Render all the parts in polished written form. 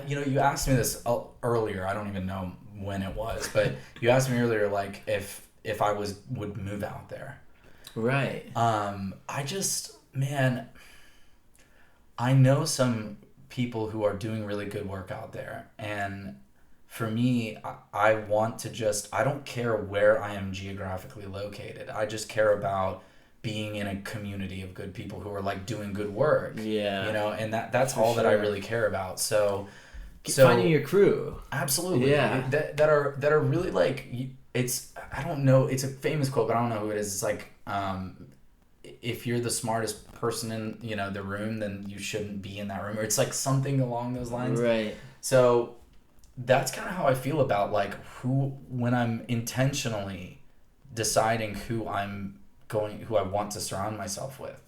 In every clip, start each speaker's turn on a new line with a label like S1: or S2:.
S1: You asked me this earlier. I don't even know when it was, but you asked me earlier, like if I would move out there.
S2: Right.
S1: I just, man, I know some people who are doing really good work out there, and for me, I want to just, I don't care where I am geographically located. I just care about being in a community of good people who are like doing good work,
S2: Yeah,
S1: and that's
S2: for
S1: all that I
S2: sure.
S1: really care about. So,
S2: Finding
S1: so
S2: your crew.
S1: absolutely,
S2: Yeah.
S1: that are really like, it's, I don't know, it's a famous quote, but I don't know who it is. It's like, if you're the smartest person in the room, then you shouldn't be in that room, or it's like something along those lines.
S2: Right.
S1: So that's kind of how I feel about like who, when I'm intentionally deciding who I want to surround myself with.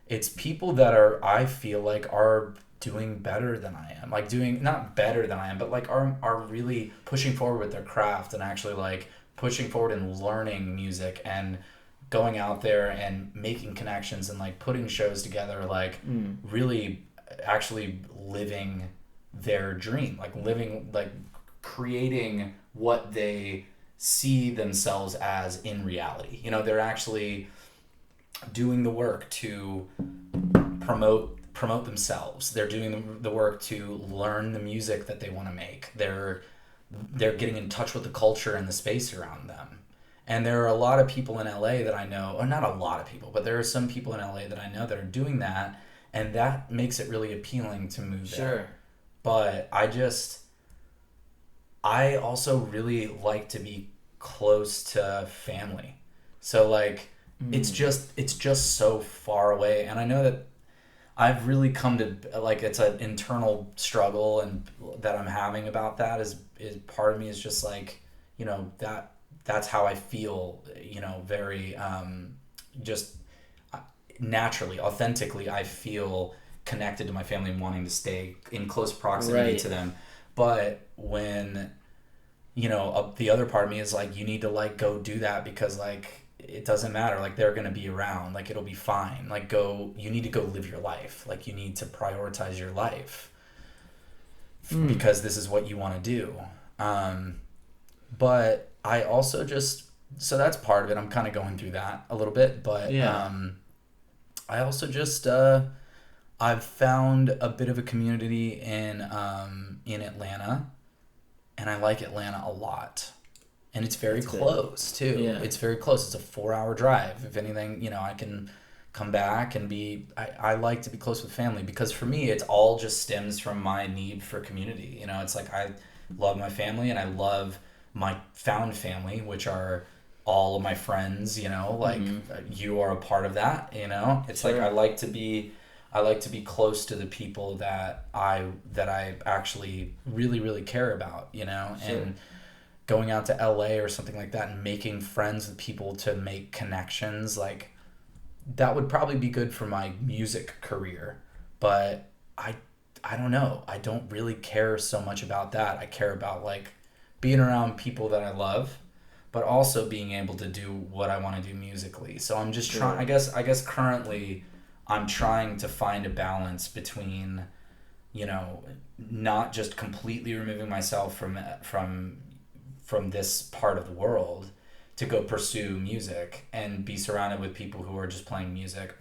S1: It's people that I feel like are doing better than I am. Like doing, not better than I am, but like are really pushing forward with their craft and actually like pushing forward and learning music and going out there and making connections and like putting shows together, like
S2: Mm.
S1: really actually living their dream, like living, like creating what they see themselves as in reality. They're actually doing the work to promote themselves. They're doing the work to learn the music that they want to make. They're getting in touch with the culture and the space around them. And there are a lot of people in LA that I know, or not a lot of people, but there are some people in LA that I know that are doing that, and that makes it really appealing to move there.
S2: Sure.
S1: But I also really like to be close to family. So like
S2: Mm.
S1: it's just so far away, and I know that I've really come to like, it's an internal struggle and that I'm having about that is part of me is just like, that's how I feel, very just naturally, authentically, I feel connected to my family and wanting to stay in close proximity
S2: Right.
S1: to them. But when, the other part of me is like, you need to like go do that because like it doesn't matter. Like they're gonna be around. Like it'll be fine. Like go. You need to go live your life. Like you need to prioritize your life
S2: Mm.
S1: because this is what you want to do. Um, but I also just, so that's part of it. I'm kind of going through that a little bit, but
S2: Yeah.
S1: I also just I've found a bit of a community in Atlanta, and I like Atlanta a lot. And it's very
S2: That's good.
S1: close too.
S2: Yeah.
S1: It's very close. It's a 4 hour drive. If anything, I can come back and I like to be close with family because for me, it's all just stems from my need for community. It's like I love my family and I love my found family, which are all of my friends, like
S2: Mm-hmm.
S1: you are a part of that, it's like
S2: Sure.
S1: I like to be close to the people that I actually really, really care about,
S2: Sure.
S1: and going out to LA or something like that and making friends with people to make connections, like that would probably be good for my music career. But I I don't know. I don't really care so much about that. I care about like being around people that I love, but also being able to do what I want to do musically. So I'm just trying,
S2: Sure.
S1: I guess currently I'm trying to find a balance between, not just completely removing myself from this part of the world to go pursue music and be surrounded with people who are just playing music,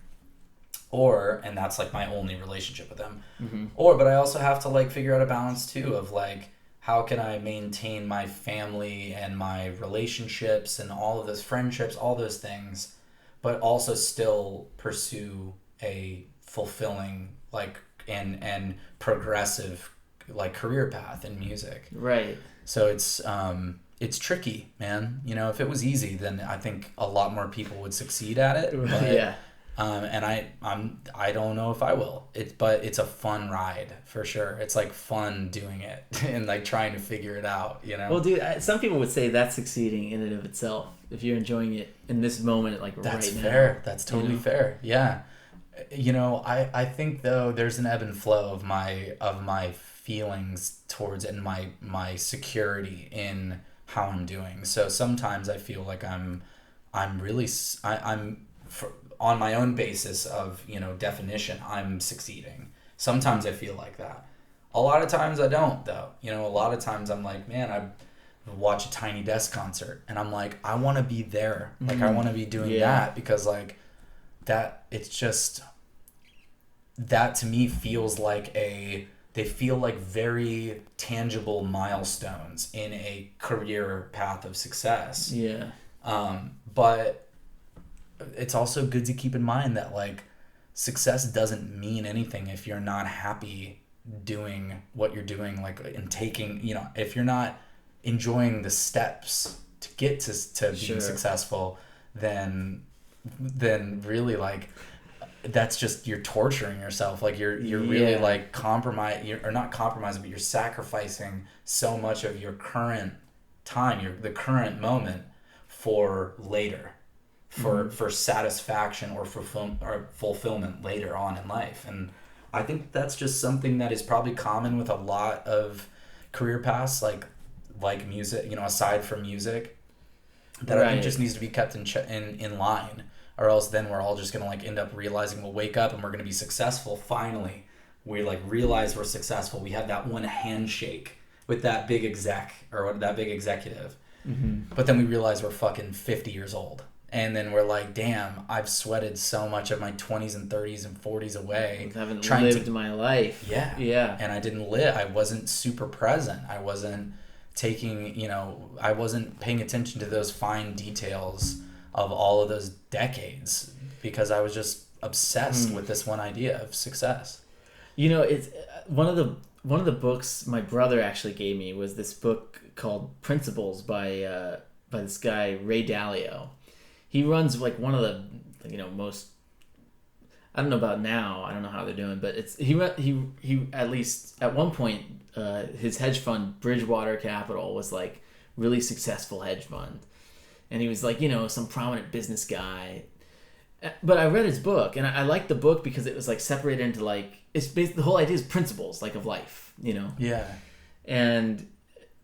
S1: and that's like my only relationship with them,
S2: Mm-hmm.
S1: but I also have to like figure out a balance too of like how can I maintain my family and my relationships and all of those friendships, all those things, but also still pursue a fulfilling like and progressive like career path in music.
S2: Right.
S1: So it's tricky, man. If it was easy, then I think a lot more people would succeed at it. But
S2: Yeah.
S1: and I don't know if I will. But it's a fun ride for sure. It's like fun doing it and like trying to figure it out.
S2: Well, dude, some people would say that's succeeding in and of itself if you're enjoying it in this moment, like
S1: That's
S2: right now.
S1: fair. That's
S2: You
S1: totally
S2: know.
S1: fair. Yeah. I think though there's an ebb and flow of my feelings towards it and my security in how I'm doing. So sometimes I feel like I'm really I'm on my own basis of definition I'm succeeding. Sometimes I feel like that. A lot of times I don't, though. You know, a lot of times I'm like, man, I watch a Tiny Desk concert, and I'm like, I want to be there. Like, I want to be doing that, because, like, that, it's just, that to me feels like they feel like very tangible milestones in a career path of success.
S2: Yeah.
S1: But it's also good to keep in mind that, like, success doesn't mean anything if you're not happy doing what you're doing, like, and taking, you know, if you're not enjoying the steps to get to being successful, then really, like, that's just, you're torturing yourself. Like, you're really, like, or not compromising, but you're sacrificing so much of your current time, the current moment, for later, for satisfaction or fulfillment later on in life. And I think that's just something that is probably common with a lot of career paths, like music, you know, aside from music, that I think just needs to be kept in line, or else then we're all just gonna, like, end up realizing, we'll wake up and we're gonna be successful. Finally, we, like, realize we're successful. We have that one handshake with that big exec or that big executive, but then we realize we're fucking 50 years old. And then we're like, damn, I've sweated so much of my 20s and 30s and 40s away.
S2: I haven't lived my life.
S1: Yeah.
S2: Yeah.
S1: And I didn't live. I wasn't super present. I wasn't taking, you know, I wasn't paying attention to those fine details of all of those decades, because I was just obsessed with this one idea of success.
S2: You know, it's one of the books my brother actually gave me was this book called Principles by this guy, Ray Dalio. He runs, like, one of the, you know, most, I don't know about now, I don't know how they're doing, but it's he at least at one point, his hedge fund, Bridgewater Capital, was, like, really successful hedge fund. And he was, like, you know, some prominent business guy. But I read his book, and I liked the book because it was, like, separated into, like, it's basically, the whole idea is principles, like, of life, you know?
S1: Yeah.
S2: And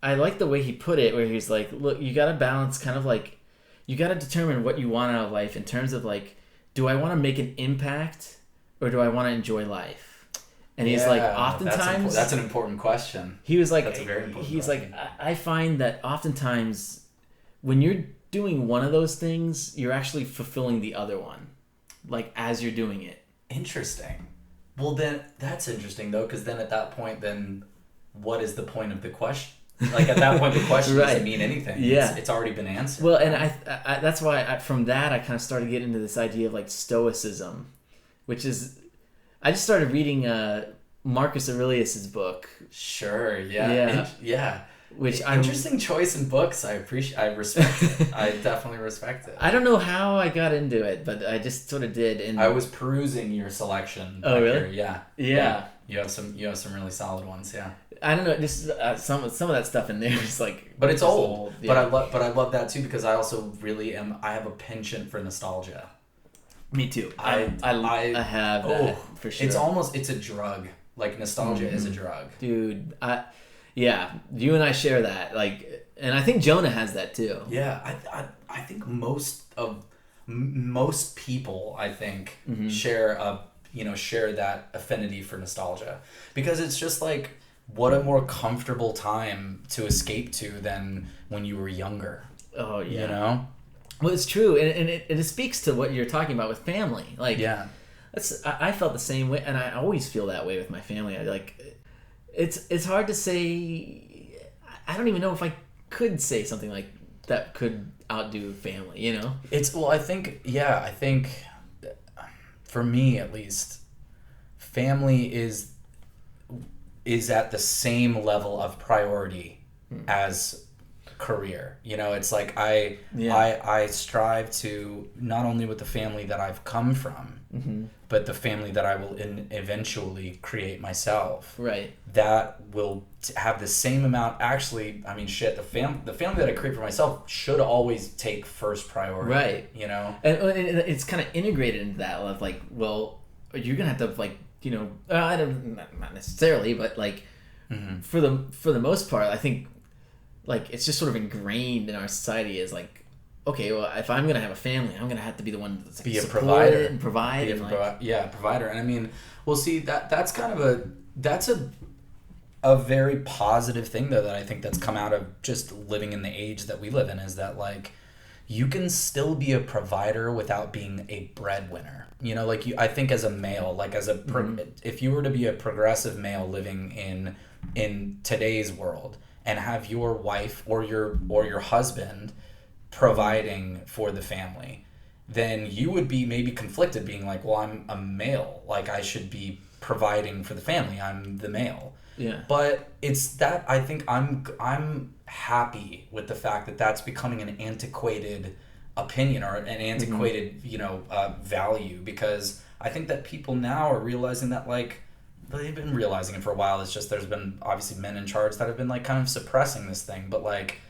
S2: I like the way he put it, where he's like, look, you got to balance kind of, like, you got to determine what you want out of life in terms of, like, do I want to make an impact or do I want to enjoy life? And he's like, oftentimes...
S1: That's an important question.
S2: He was like...
S1: That's a very important
S2: He's
S1: question.
S2: like, I find that oftentimes when you're doing one of those things, you're actually fulfilling the other one, like, as you're doing it.
S1: Interesting. Well, then, that's interesting, though, because then at that point, then what is the point of the question? Like, at that point, the question doesn't mean anything.
S2: Yeah.
S1: It's already been answered.
S2: Well, and I that's why from that I kind of started getting into this idea of, like, stoicism, which is, I just started reading Marcus Aurelius's book.
S1: Sure. Yeah. Yeah.
S2: Which
S1: interesting choice in books. I respect it. I definitely respect it.
S2: I don't know how I got into it, but I just sort of did. And
S1: I was perusing your selection.
S2: Oh, really?
S1: Here. Yeah. You have some really solid ones. Yeah.
S2: I don't know, just some of that stuff in there is like.
S1: But it's old. Yeah. But I love that too, because I also really am. I have a penchant for nostalgia.
S2: Me too. I have that for sure.
S1: It's a drug. Like, nostalgia is a drug,
S2: dude. Yeah, you and I share that. Like, and I think Jonah has that too.
S1: Yeah, I think most people, I think, share that affinity for nostalgia, because it's just like, what a more comfortable time to escape to than when you were younger.
S2: Oh yeah.
S1: You know?
S2: Well, it's true, and it speaks to what you're talking about with family. Like,
S1: yeah,
S2: I felt the same way, and I always feel that way with my family. I like. It's hard to say. I don't even know if I could say something like that could outdo family, you know?
S1: I think for me at least, family is at the same level of priority as career. You know, it's like I strive to, not only with the family that I've come from, but the family that I will eventually create myself.
S2: Right.
S1: That will have the same amount. Actually, I mean, shit. The family that I create for myself should always take first priority.
S2: Right.
S1: You know.
S2: And it's kind of integrated into that of, like, well, you're gonna have to, like, you know, I don't, not necessarily, but, like, for the most part, I think, like, it's just sort of ingrained in our society as, like, okay, well, if I'm gonna have a family, I'm gonna have to be the one that's, like,
S1: be a provider
S2: and provide.
S1: Provider. And I mean, well, see, that's kind of a very positive thing though that I think that's come out of just living in the age that we live in is that like you can still be a provider without being a breadwinner. You know, like I think as a male, like as a if you were to be a progressive male living in today's world and have your wife or your husband providing for the family, then you would be maybe conflicted being like, well, I'm a male, like I should be providing for the family, I'm the male.
S2: Yeah.
S1: But it's that I think I'm happy with the fact that that's becoming an antiquated opinion or an antiquated value, because I think that people now are realizing that like they've been realizing it for a while. It's just there's been obviously men in charge that have been like kind of suppressing this thing, but like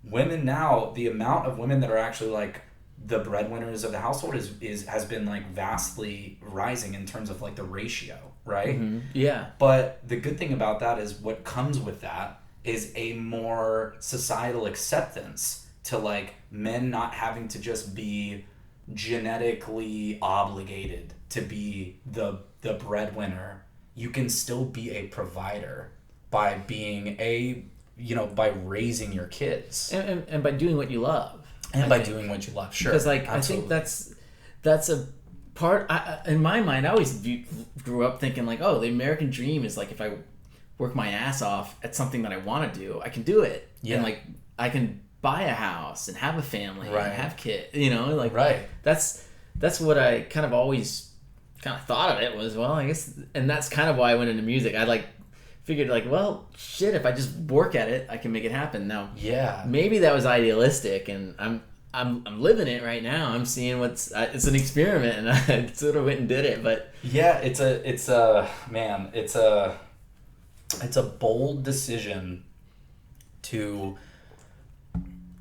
S1: women now, the amount of women that are actually like the breadwinners of the household has been like vastly rising in terms of like the ratio, right?
S2: Yeah.
S1: But the good thing about that is what comes with that is a more societal acceptance to like men not having to just be genetically obligated to be the breadwinner. You can still be a provider by being by raising your kids
S2: and by doing what you love.
S1: And by doing what you love, sure.
S2: Because like
S1: absolutely.
S2: I think that's a part. In my mind, I always grew up thinking like, oh, the American dream is like if I work my ass off at something that I want to do, I can do it.
S1: Yeah.
S2: And like I can buy a house and have a family
S1: right.
S2: and have kids. You know, like
S1: right.
S2: That's what I kind of always kind of thought of it was, well, I guess, and that's kind of why I went into music. I like figured like, well, shit, if I just work at it, I can make it happen. Now,
S1: yeah,
S2: maybe that was idealistic, and I'm living it right now. I'm seeing it's an experiment, and I sort of went and did it. But
S1: yeah, it's a bold decision to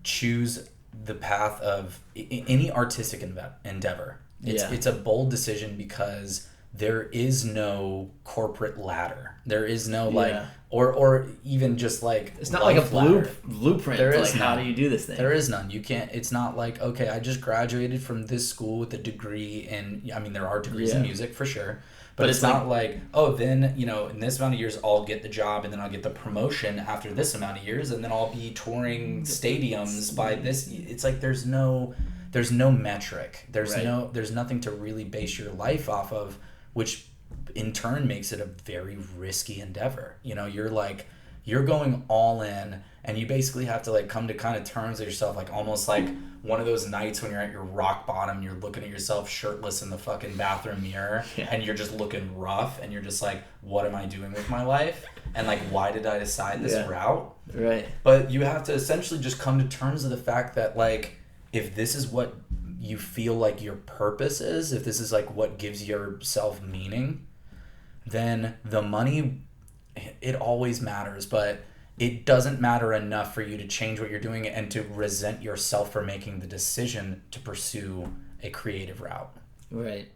S1: choose the path of any artistic endeavor. It's a bold decision because there is no corporate ladder. There is no like, or even just like
S2: it's not like a blueprint.
S1: There
S2: for
S1: is
S2: like how do you do this thing?
S1: There is none. You can't. It's not like, okay, I just graduated from this school with a degree, and I mean there are degrees in music for sure, but it's not like, oh, then in this amount of years I'll get the job and then I'll get the promotion after this amount of years and then I'll be touring stadiums by this. It's like there's no metric. There's nothing to really base your life off of, which in turn makes it a very risky endeavor. You're going all in, and you basically have to like come to kind of terms with yourself, like almost like one of those nights when you're at your rock bottom, you're looking at yourself shirtless in the fucking bathroom mirror, and you're just looking rough, and you're just like, what am I doing with my life? And like, why did I decide this route?
S2: Right.
S1: But you have to essentially just come to terms with the fact that like, if this is what you feel like your purpose is, if this is like what gives yourself meaning, then the money, it always matters, but it doesn't matter enough for you to change what you're doing and to resent yourself for making the decision to pursue a creative route.
S2: Right.